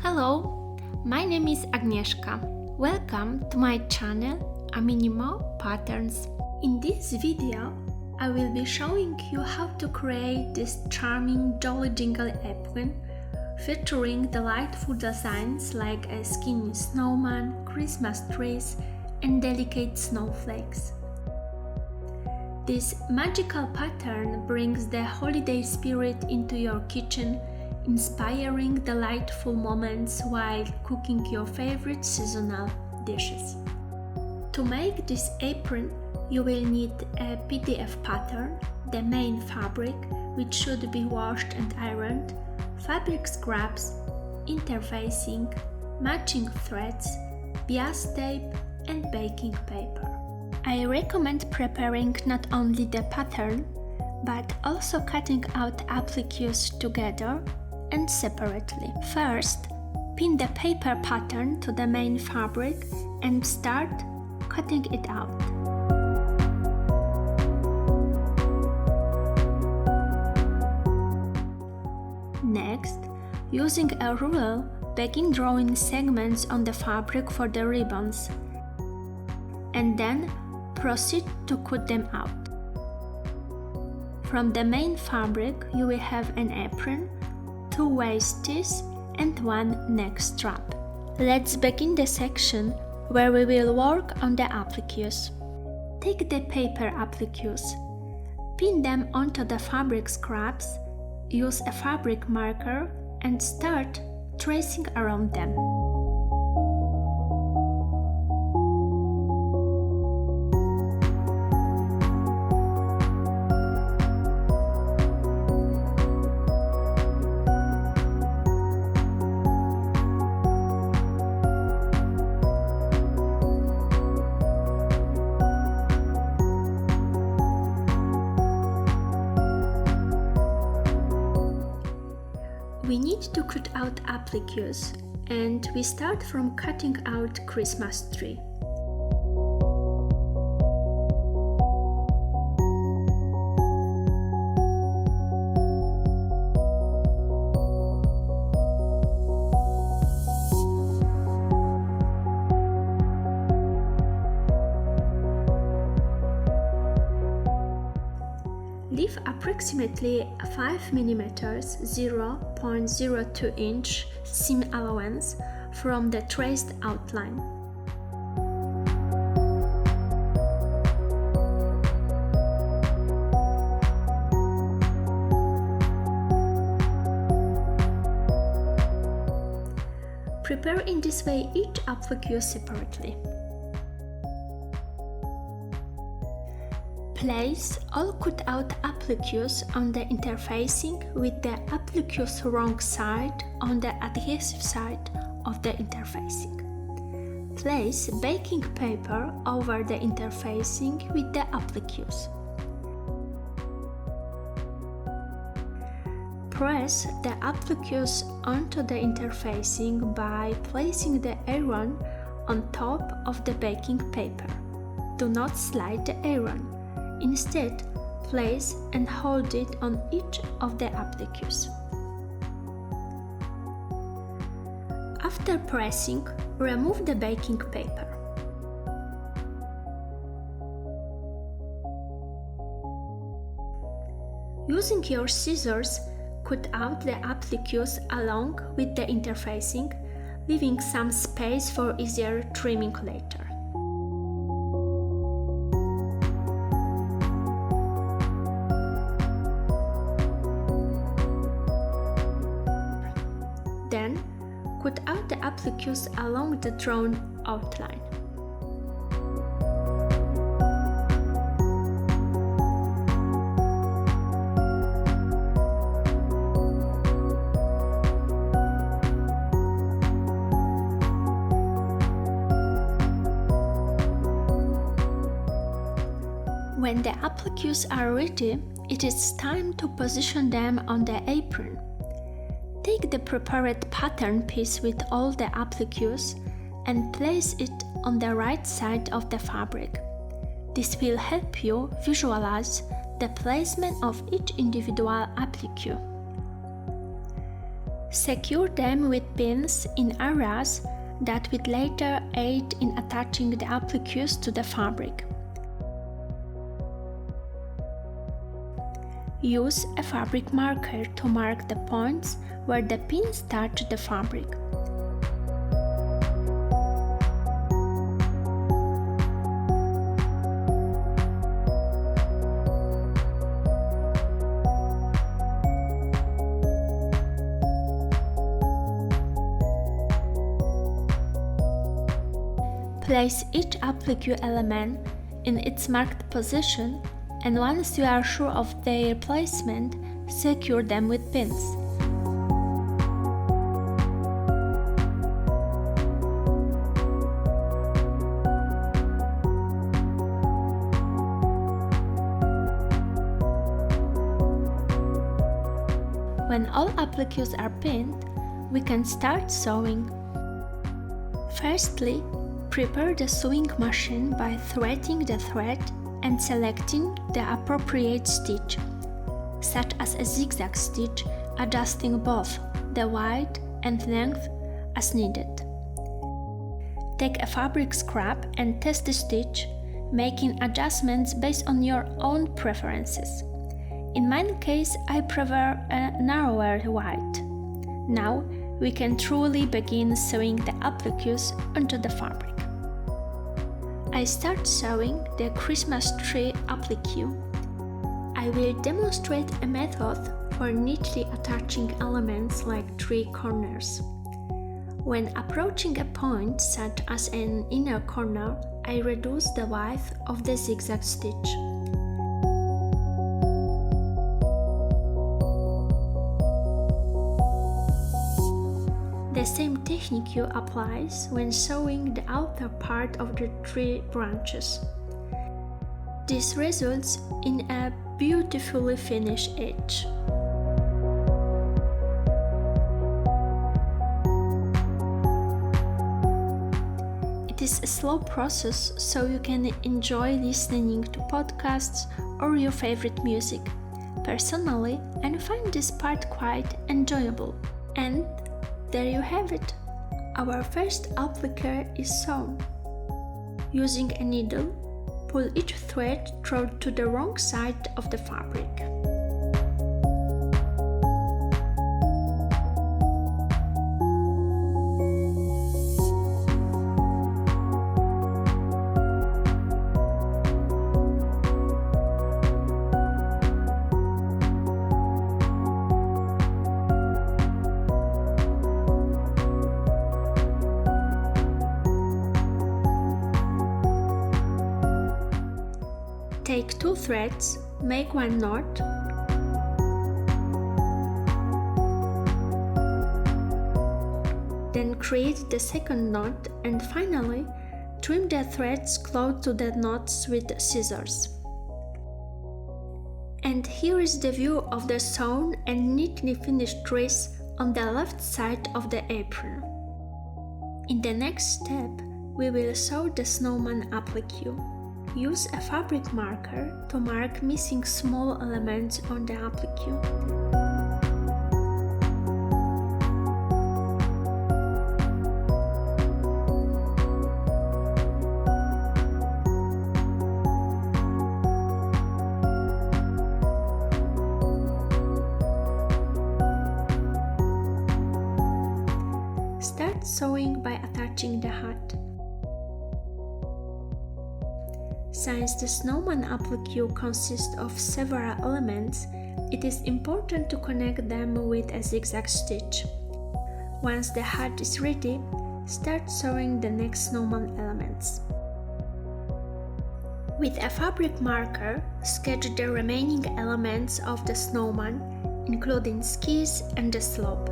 Hello, my name is Agnieszka. Welcome to my channel Aminimo Patterns. In this video, I will be showing you how to create this charming Jolly Jingle Apron featuring delightful designs like a skinny snowman, Christmas trees, and delicate snowflakes. This magical pattern brings the holiday spirit into your kitchen, inspiring delightful moments while cooking your favorite seasonal dishes. To make this apron, you will need a PDF pattern, the main fabric, which should be washed and ironed, fabric scraps, interfacing, matching threads, bias tape, and baking paper. I recommend preparing not only the pattern, but also cutting out appliques together and separately. First, pin the paper pattern to the main fabric and start cutting it out. Next, using a ruler, begin drawing segments on the fabric for the ribbons, and then proceed to cut them out. From the main fabric, you will have an apron, 2 waisties, and 1 neck strap. Let's begin the section where we will work on the appliques. Take the paper appliques, pin them onto the fabric scraps, use a fabric marker, and start tracing around them. We need to cut out appliques, and we start from cutting out Christmas tree. Leave approximately 5 mm (0.02 inch) seam allowance from the traced outline. Prepare in this way each applique separately. Place all cut out appliques on the interfacing with the applique's wrong side on the adhesive side of the interfacing. Place baking paper over the interfacing with the appliques. Press the appliques onto the interfacing by placing the iron on top of the baking paper. Do not slide the iron. Instead, place and hold it on each of the appliques. After pressing, remove the baking paper. Using your scissors, cut out the appliques along with the interfacing, leaving some space for easier trimming later. Then, cut out the appliques along the drawn outline. When the appliques are ready, it is time to position them on the apron. Take the prepared pattern piece with all the appliques and place it on the right side of the fabric. This will help you visualize the placement of each individual applique. Secure them with pins in areas that will later aid in attaching the appliques to the fabric. Use a fabric marker to mark the points where the pins touch the fabric. Place each applique element in its marked position, and once you are sure of their placement, secure them with pins. When all appliques are pinned, we can start sewing. Firstly, prepare the sewing machine by threading the thread and selecting the appropriate stitch, such as a zigzag stitch, adjusting both the width and length as needed. Take a fabric scrap and test the stitch, making adjustments based on your own preferences. In my case, I prefer a narrower width. Now we can truly begin sewing the appliques onto the fabric. I start sewing the Christmas tree applique. I will demonstrate a method for neatly attaching elements like tree corners. When approaching a point such as an inner corner, I reduce the width of the zigzag stitch. The same technique applies when sewing the outer part of the tree branches. This results in a beautifully finished edge. It is a slow process, so you can enjoy listening to podcasts or your favorite music. Personally, I find this part quite enjoyable. And there you have it. Our first applique is sewn. Using a needle, pull each thread through to the wrong side of the fabric. Take 2 threads, make 1 knot, then create the second knot, and finally trim the threads close to the knots with scissors. And here is the view of the sewn and neatly finished dress on the left side of the apron. In the next step, we will sew the snowman applique. Use a fabric marker to mark missing small elements on the applique. Start sewing by attaching the hat. Since the snowman applique consists of several elements, it is important to connect them with a zigzag stitch. Once the hat is ready, start sewing the next snowman elements. With a fabric marker, sketch the remaining elements of the snowman, including skis and the slope.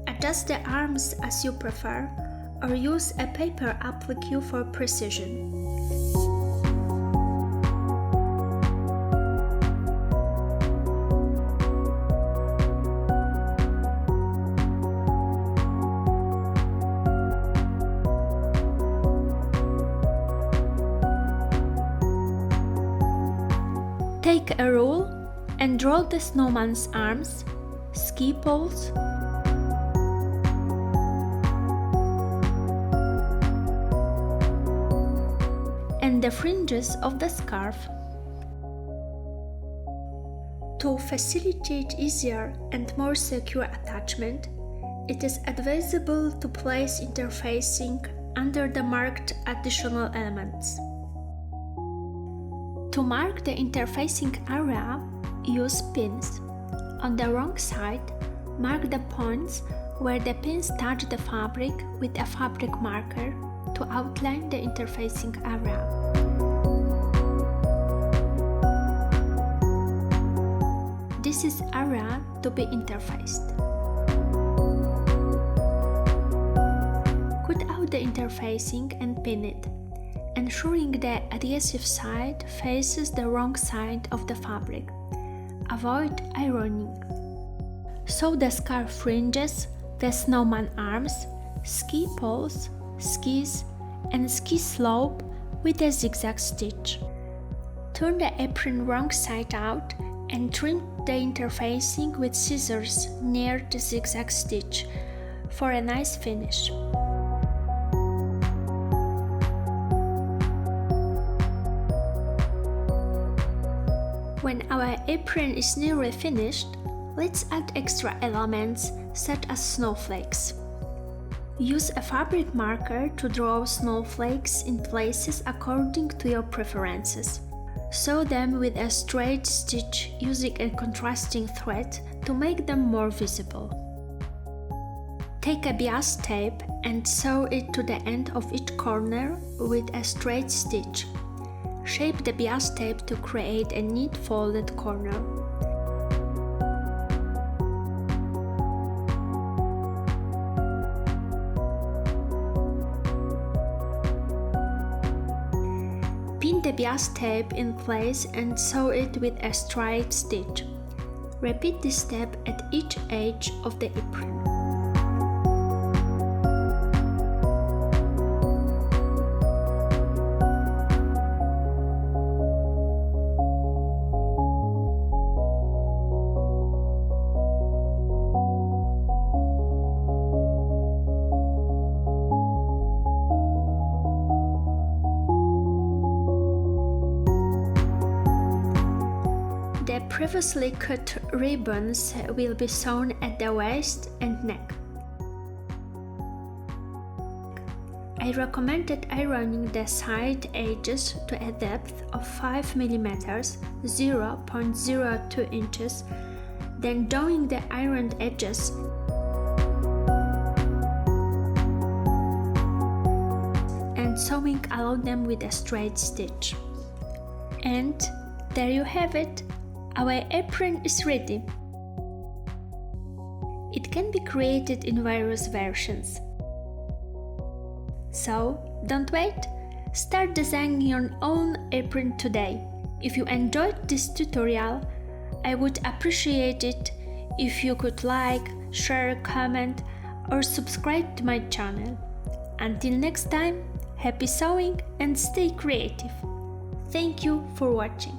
Adjust the arms as you prefer, or use a paper applique for precision. Take a rule and draw the snowman's arms, ski poles, and the fringes of the scarf. To facilitate easier and more secure attachment, it is advisable to place interfacing under the marked additional elements. To mark the interfacing area, use pins. On the wrong side, mark the points where the pins touch the fabric with a fabric marker to outline the interfacing area. This is area to be interfaced. Cut out the interfacing and pin it, ensuring the adhesive side faces the wrong side of the fabric. Avoid ironing. Sew the scarf fringes, the snowman arms, ski poles, skis, and ski slope with a zigzag stitch. Turn the apron wrong side out and trim the interfacing with scissors near the zigzag stitch for a nice finish. When our apron is nearly finished, let's add extra elements such as snowflakes. Use a fabric marker to draw snowflakes in places according to your preferences. Sew them with a straight stitch using a contrasting thread to make them more visible. Take a bias tape and sew it to the end of each corner with a straight stitch. Shape the bias tape to create a neat folded corner. Pin the bias tape in place and sew it with a straight stitch. Repeat this step at each edge of the apron. The previously cut ribbons will be sewn at the waist and neck. I recommended ironing the side edges to a depth of 5 mm (0.02 inches), then drawing the ironed edges and sewing along them with a straight stitch. And there you have it! Our apron is ready. It can be created in various versions. So, don't wait! Start designing your own apron today. If you enjoyed this tutorial, I would appreciate it if you could like, share, comment, or subscribe to my channel. Until next time, happy sewing and stay creative! Thank you for watching.